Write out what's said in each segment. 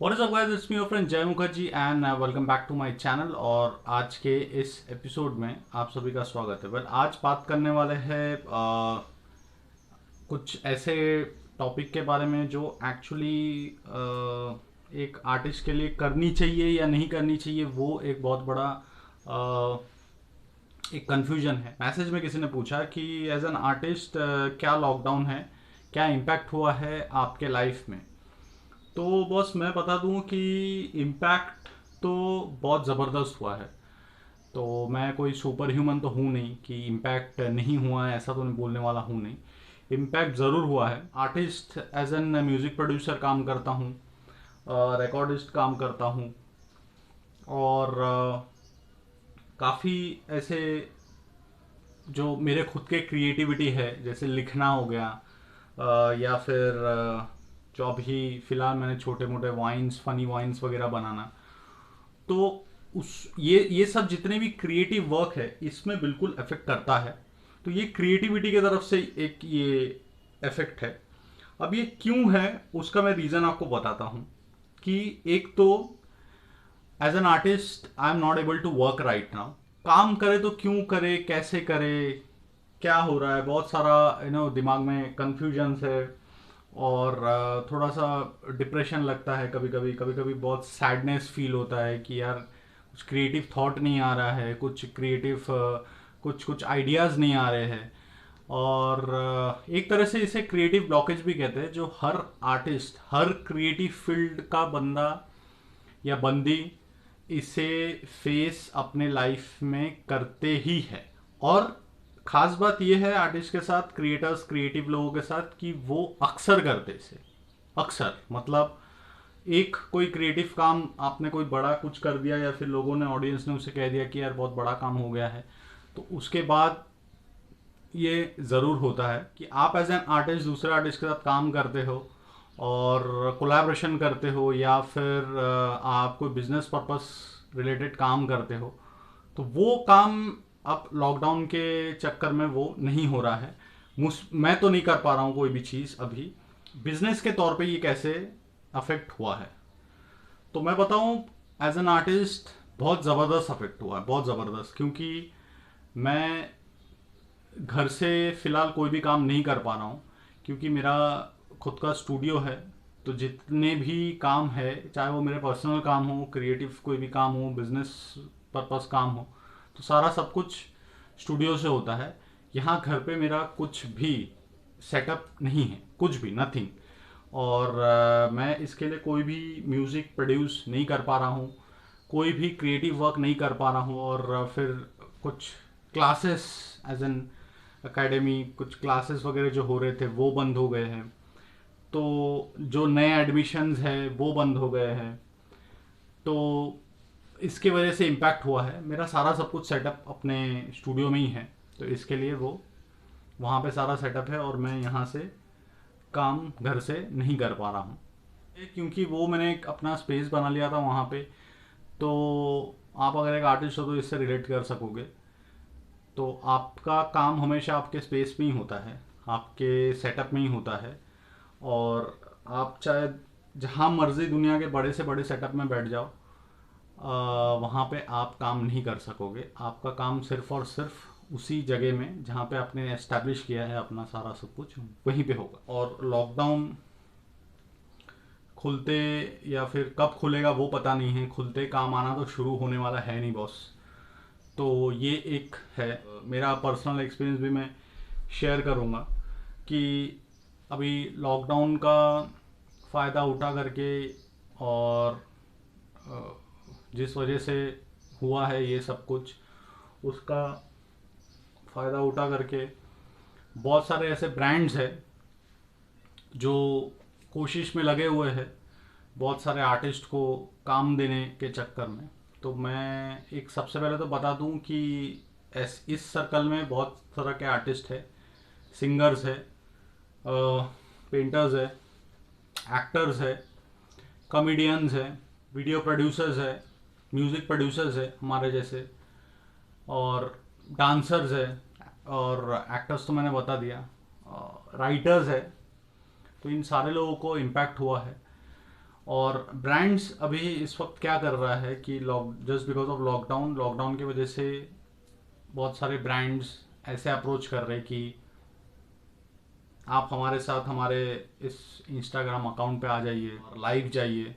What is up guys, it's me your friend Jay Mukherjee and welcome back to my channel. और आज के इस episode में आप सभी का स्वागत है। आज बात करने वाले हैं कुछ ऐसे टॉपिक के बारे में जो एक्चुअली एक आर्टिस्ट के लिए करनी चाहिए या नहीं करनी चाहिए। वो एक बहुत बड़ा अ, एक कन्फ्यूजन है। मैसेज में किसी ने पूछा कि एज एन आर्टिस्ट क्या लॉकडाउन है, क्या इम्पैक्ट हुआ है आपके लाइफ में। तो बस मैं बता दूं कि इम्पैक्ट तो बहुत ज़बरदस्त हुआ है। तो मैं कोई सुपर ह्यूमन तो हूँ नहीं कि इम्पैक्ट नहीं हुआ है, ऐसा तो मैं बोलने वाला हूँ नहीं। इम्पैक्ट ज़रूर हुआ है। Artist as an music producer काम करता हूँ, रिकॉर्डिस्ट काम करता हूँ, और काफ़ी ऐसे जो मेरे खुद के क्रिएटिविटी है, जैसे लिखना हो गया, या फिर जो अभी फ़िलहाल मैंने छोटे मोटे वाइन्स, फनी वाइन्स वगैरह बनाना। तो उस ये सब जितने भी क्रिएटिव वर्क है इसमें बिल्कुल इफेक्ट करता है। तो ये क्रिएटिविटी की तरफ से एक ये इफेक्ट है। अब ये क्यों है उसका मैं रीज़न आपको बताता हूँ। कि एक तो as an artist I am not able to work right now. काम करे तो क्यों करे, कैसे करे, क्या हो रहा है, बहुत सारा दिमाग में कन्फ्यूजन है। और थोड़ा सा डिप्रेशन लगता है, कभी कभी बहुत सैडनेस फील होता है कि यार कुछ क्रिएटिव थॉट नहीं आ रहा है, कुछ क्रिएटिव कुछ कुछ आइडियाज़ नहीं आ रहे हैं। और एक तरह से इसे क्रिएटिव ब्लॉकेज भी कहते हैं, जो हर आर्टिस्ट, हर क्रिएटिव फील्ड का बंदा या बंदी इसे फेस अपने लाइफ में करते ही है। और खास बात यह है आर्टिस्ट के साथ, क्रिएटर्स, क्रिएटिव लोगों के साथ, कि वो अक्सर करते इसे। अक्सर मतलब एक कोई क्रिएटिव काम आपने कोई बड़ा कुछ कर दिया, या फिर लोगों ने, ऑडियंस ने उसे कह दिया कि यार बहुत बड़ा काम हो गया है, तो उसके बाद ये ज़रूर होता है कि आप एज एन आर्टिस्ट दूसरे आर्टिस्ट के साथ काम करते हो और कोलैबोरेशन करते हो, या फिर आप कोई बिजनेस पर्पस रिलेटेड काम करते हो। तो वो काम अब लॉकडाउन के चक्कर में वो नहीं हो रहा है। मैं तो नहीं कर पा रहा हूँ कोई भी चीज़ अभी। बिजनेस के तौर पे ये कैसे अफेक्ट हुआ है, तो मैं बताऊँ। एज एन आर्टिस्ट बहुत ज़बरदस्त अफेक्ट हुआ है, बहुत ज़बरदस्त। क्योंकि मैं घर से फ़िलहाल कोई भी काम नहीं कर पा रहा हूँ, क्योंकि मेरा खुद का स्टूडियो है। तो जितने भी काम है, चाहे वो मेरे पर्सनल काम हो, क्रिएटिव कोई भी काम हो, बिजनेस पर्पस काम हो, तो सारा सब कुछ स्टूडियो से होता है। यहाँ घर पे मेरा कुछ भी सेटअप नहीं है, कुछ भी, नथिंग। और मैं इसके लिए कोई भी म्यूज़िक प्रोड्यूस नहीं कर पा रहा हूँ, कोई भी क्रिएटिव वर्क नहीं कर पा रहा हूँ। और फिर कुछ क्लासेस, एज एन एकेडमी, कुछ क्लासेस वगैरह जो हो रहे थे वो बंद हो गए हैं। तो जो नए एडमिशन्स है वो बंद हो गए हैं। तो इसके वजह से इम्पैक्ट हुआ है। मेरा सारा सब कुछ सेटअप अपने स्टूडियो में ही है, तो इसके लिए वो वहाँ पे सारा सेटअप है, और मैं यहाँ से काम घर से नहीं कर पा रहा हूँ। क्योंकि वो मैंने एक अपना स्पेस बना लिया था वहाँ पे। तो आप अगर एक आर्टिस्ट हो तो इससे रिलेट कर सकोगे। तो आपका काम हमेशा आपके स्पेस में ही होता है, आपके सेटअप में ही होता है। और आप चाहे जहाँ मर्जी दुनिया के बड़े से बड़े सेटअप में बैठ जाओ, वहाँ पे आप काम नहीं कर सकोगे। आपका काम सिर्फ और सिर्फ उसी जगह में जहाँ पे आपने एस्टैब्लिश किया है अपना सारा सब कुछ, वहीं पे होगा। और लॉकडाउन खुलते या फिर कब खुलेगा वो पता नहीं है, खुलते काम आना तो शुरू होने वाला है नहीं बॉस। तो ये एक है। मेरा पर्सनल एक्सपीरियंस भी मैं शेयर करूँगा कि अभी लॉकडाउन का फ़ायदा उठा करके, और जिस वजह से हुआ है ये सब कुछ, उसका फ़ायदा उठा करके बहुत सारे ऐसे ब्रांड्स हैं जो कोशिश में लगे हुए हैं बहुत सारे आर्टिस्ट को काम देने के चक्कर में। तो मैं एक सबसे पहले तो बता दूं कि इस सर्कल में बहुत तरह के आर्टिस्ट है। सिंगर्स है, पेंटर्स है, एक्टर्स है, कॉमेडियंस है, वीडियो प्रोड्यूसर्स है, म्यूज़िक प्रोड्यूसर्स है हमारे जैसे, और डांसर्स है, और एक्टर्स तो मैंने बता दिया, राइटर्स है। तो इन सारे लोगों को इम्पैक्ट हुआ है। और ब्रांड्स अभी इस वक्त क्या कर रहा है कि जस्ट बिकॉज ऑफ लॉकडाउन की वजह से बहुत सारे ब्रांड्स ऐसे अप्रोच कर रहे हैं कि आप हमारे साथ हमारे इस इंस्टाग्राम अकाउंट पे आ जाइए और लाइव जाइए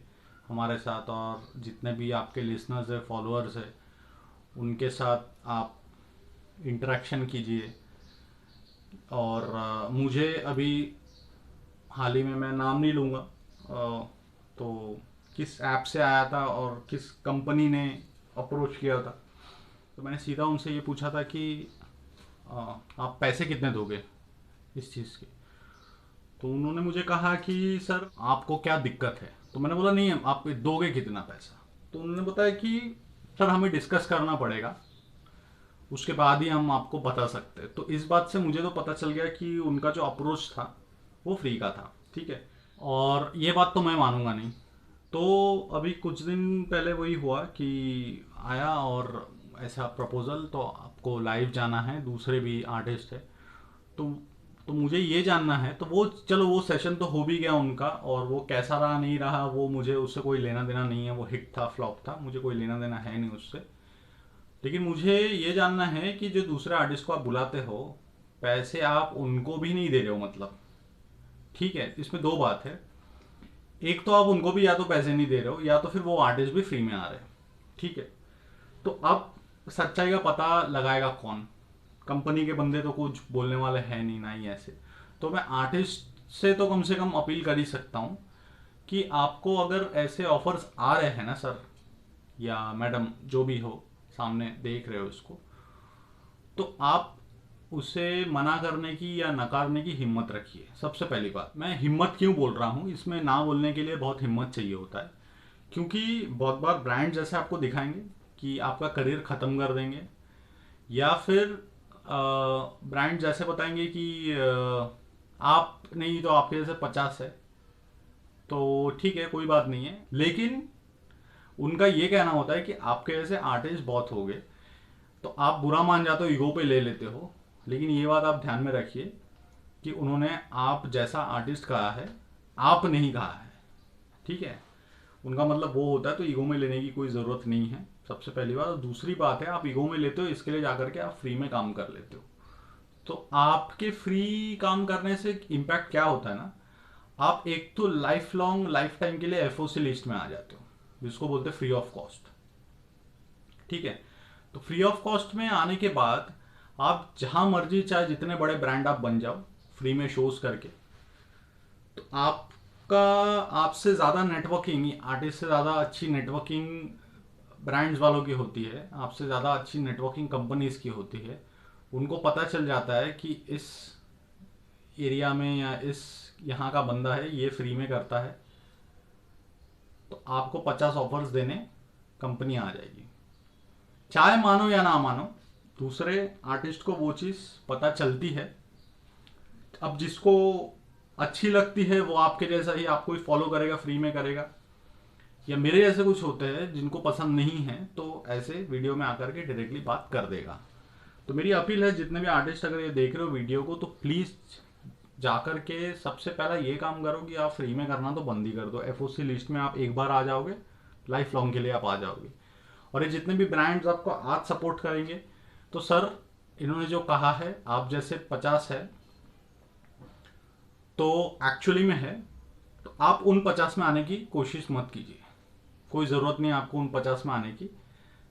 हमारे साथ, और जितने भी आपके लिसनर्स है, फॉलोअर्स है, उनके साथ आप इंटरेक्शन कीजिए। और मुझे अभी हाल ही में, मैं नाम नहीं लूँगा, तो किस ऐप से आया था और किस कंपनी ने अप्रोच किया था, तो मैंने सीधा उनसे ये पूछा था कि आप पैसे कितने दोगे इस चीज़ के। तो उन्होंने मुझे कहा कि सर आपको क्या दिक्कत है। तो मैंने बोला नहीं, आप दोगे कितना पैसा। तो उन्होंने बताया कि सर हमें डिस्कस करना पड़ेगा, उसके बाद ही हम आपको बता सकते हैं। तो इस बात से मुझे तो पता चल गया कि उनका जो अप्रोच था वो फ्री का था, ठीक है। और ये बात तो मैं मानूंगा नहीं। तो अभी कुछ दिन पहले वही हुआ कि आया और ऐसा प्रपोज़ल, तो आपको लाइव जाना है, दूसरे भी आर्टिस्ट है, तो तो मुझे ये जानना है। तो वो चलो, वो सेशन तो हो भी गया उनका, और वो कैसा रहा नहीं रहा वो मुझे उससे कोई लेना देना नहीं है, वो हिट था फ्लॉप था, मुझे कोई लेना देना है नहीं उससे। लेकिन मुझे ये जानना है कि जो दूसरे आर्टिस्ट को आप बुलाते हो, पैसे आप उनको भी नहीं दे रहे हो, मतलब ठीक है, इसमें दो बात है। एक तो आप उनको भी या तो पैसे नहीं दे रहे हो, या तो फिर वो आर्टिस्ट भी फ्री में आ रहे हैं, ठीक है। तो अब सच्चाई का पता लगाएगा कौन? कंपनी के बंदे तो कुछ बोलने वाले हैं नहीं ना ही ऐसे। तो मैं आर्टिस्ट से तो कम से कम अपील कर ही सकता हूँ कि आपको अगर ऐसे ऑफर्स आ रहे हैं ना सर या मैडम, जो भी हो, सामने देख रहे हो इसको, तो आप उसे मना करने की या नकारने की हिम्मत रखिए। सबसे पहली बात, मैं हिम्मत क्यों बोल रहा हूँ, इसमें ना बोलने के लिए बहुत हिम्मत चाहिए होता है। क्योंकि बहुत बार ब्रांड जैसे आपको दिखाएंगे कि आपका करियर ख़त्म कर देंगे, या फिर ब्रांड जैसे बताएंगे कि आप नहीं तो आपके जैसे 50 है, तो ठीक है कोई बात नहीं है। लेकिन उनका ये कहना होता है कि आपके जैसे आर्टिस्ट बहुत हो गए, तो आप बुरा मान जाते हो, ईगो पे ले लेते हो। लेकिन ये बात आप ध्यान में रखिए कि उन्होंने आप जैसा आर्टिस्ट कहा है, आप नहीं कहा है, ठीक है। उनका मतलब वो होता है, तो ईगो में लेने की कोई ज़रूरत नहीं है, सबसे पहली बात। और दूसरी बात है, आप ईगो में लेते हो इसके लिए जाकर के आप फ्री में काम कर लेते हो। तो आपके फ्री काम करने से इम्पैक्ट क्या होता है ना, आप एक तो लाइफ लॉन्ग, लाइफ टाइम के लिए एफओसी लिस्ट में आ जाते हो, जिसको बोलते हैं फ्री ऑफ कॉस्ट, ठीक है। तो फ्री ऑफ कॉस्ट में आने के बाद आप जहां मर्जी, चाहे जितने बड़े ब्रांड आप बन जाओ फ्री में शोज करके, तो आपका, आपसे ज़्यादा नेटवर्किंग, आर्टिस्ट से ज़्यादा अच्छी नेटवर्किंग ब्रांड्स वालों की होती है, आपसे ज़्यादा अच्छी नेटवर्किंग कंपनीज की होती है। उनको पता चल जाता है कि इस एरिया में या इस यहाँ का बंदा है, ये फ्री में करता है, तो आपको 50 ऑफर्स देने कंपनी आ जाएगी। चाहे मानो या ना मानो, दूसरे आर्टिस्ट को वो चीज़ पता चलती है। अब जिसको अच्छी लगती है वो आपके जैसा ही आपको फॉलो करेगा, फ्री में करेगा। या मेरे जैसे कुछ होते हैं जिनको पसंद नहीं है, तो ऐसे वीडियो में आकर के डायरेक्टली बात कर देगा। तो मेरी अपील है, जितने भी आर्टिस्ट अगर ये देख रहे हो वीडियो को, तो प्लीज़ जाकर के सबसे पहला ये काम करो कि आप फ्री में करना तो बंद ही कर दो। एफओसी लिस्ट में आप एक बार आ जाओगे, लाइफ लॉन्ग के लिए आप आ जाओगे। और ये जितने भी ब्रांड्स आपको आज सपोर्ट करेंगे, तो सर इन्होंने जो कहा है, आप जैसे 50 है तो एक्चुअली में है, तो आप उन 50 में आने की कोशिश मत कीजिए। कोई ज़रूरत नहीं है आपको उन 50 में आने की।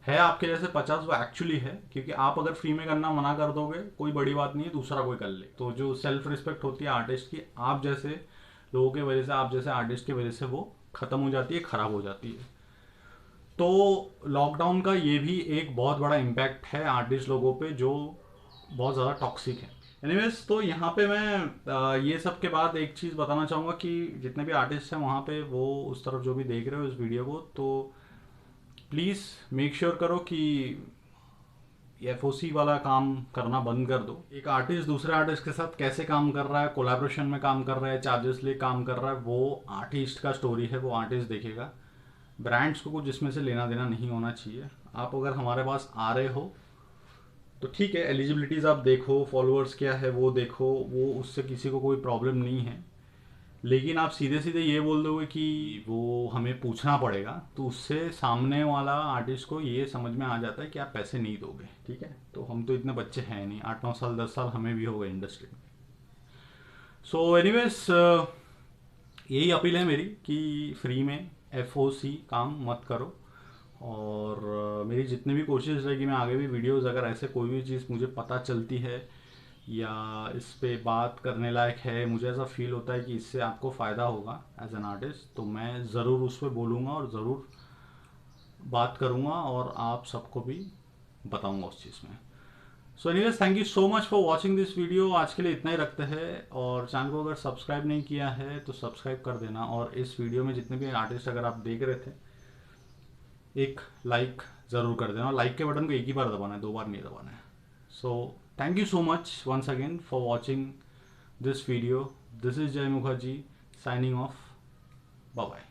है आपके जैसे 50 वो एक्चुअली है, क्योंकि आप अगर फ्री में करना मना कर दोगे, कोई बड़ी बात नहीं है, दूसरा कोई कर ले। तो जो सेल्फ रिस्पेक्ट होती है आर्टिस्ट की, आप जैसे लोगों की वजह से, आप जैसे आर्टिस्ट की वजह से वो ख़त्म हो जाती है, ख़राब हो जाती है। तो लॉकडाउन का ये भी एक बहुत बड़ा इम्पैक्ट है आर्टिस्ट लोगों पे, जो बहुत ज़्यादा टॉक्सिक है। एनीवेज, तो यहाँ पे मैं ये सब के बाद एक चीज़ बताना चाहूँगा कि जितने भी आर्टिस्ट हैं वहाँ पे, वो उस तरफ जो भी देख रहे हो इस वीडियो को, तो प्लीज़ मेक श्योर करो कि एफओसी वाला काम करना बंद कर दो। एक आर्टिस्ट दूसरे आर्टिस्ट के साथ कैसे काम कर रहा है, कोलैबोरेशन में काम कर रहा है, चार्जेस ले काम कर रहा है, वो आर्टिस्ट का स्टोरी है, वो आर्टिस्ट देखेगा। ब्रांड्स को कुछ इसमें से लेना देना नहीं होना चाहिए। आप अगर हमारे पास आ रहे हो तो ठीक है, एलिजिबिलिटीज़ आप देखो, फॉलोअर्स क्या है वो देखो, वो उससे किसी को कोई प्रॉब्लम नहीं है। लेकिन आप सीधे सीधे ये बोल दोगे कि वो हमें पूछना पड़ेगा, तो उससे सामने वाला आर्टिस्ट को ये समझ में आ जाता है कि आप पैसे नहीं दोगे। ठीक है, तो हम तो इतने बच्चे हैं नहीं, 8-9 साल 10 साल हमें भी हो गए इंडस्ट्री में। सो एनीवेज, यही अपील है मेरी कि फ्री में FOC काम मत करो। और मेरी जितनी भी कोशिश रहेगी, मैं आगे भी वीडियोस, अगर ऐसे कोई भी चीज़ मुझे पता चलती है या इस पे बात करने लायक है, मुझे ऐसा फील होता है कि इससे आपको फ़ायदा होगा एज एन आर्टिस्ट, तो मैं ज़रूर उस पर बोलूँगा और ज़रूर बात करूँगा और आप सबको भी बताऊँगा उस चीज़ में। So anyways, thank you so much for watching this video. आज के लिए इतना ही रखते हैं, और चैनल को अगर सब्सक्राइब नहीं किया है तो सब्सक्राइब कर देना, और इस वीडियो में जितने भी आर्टिस्ट अगर आप देख रहे थे, एक लाइक ज़रूर कर देना। लाइक के बटन को एक ही बार दबाना है, 2 बार नहीं दबाना है। So thank you so much once again for watching this video. This is Jay Mukherjee signing off. Bye bye.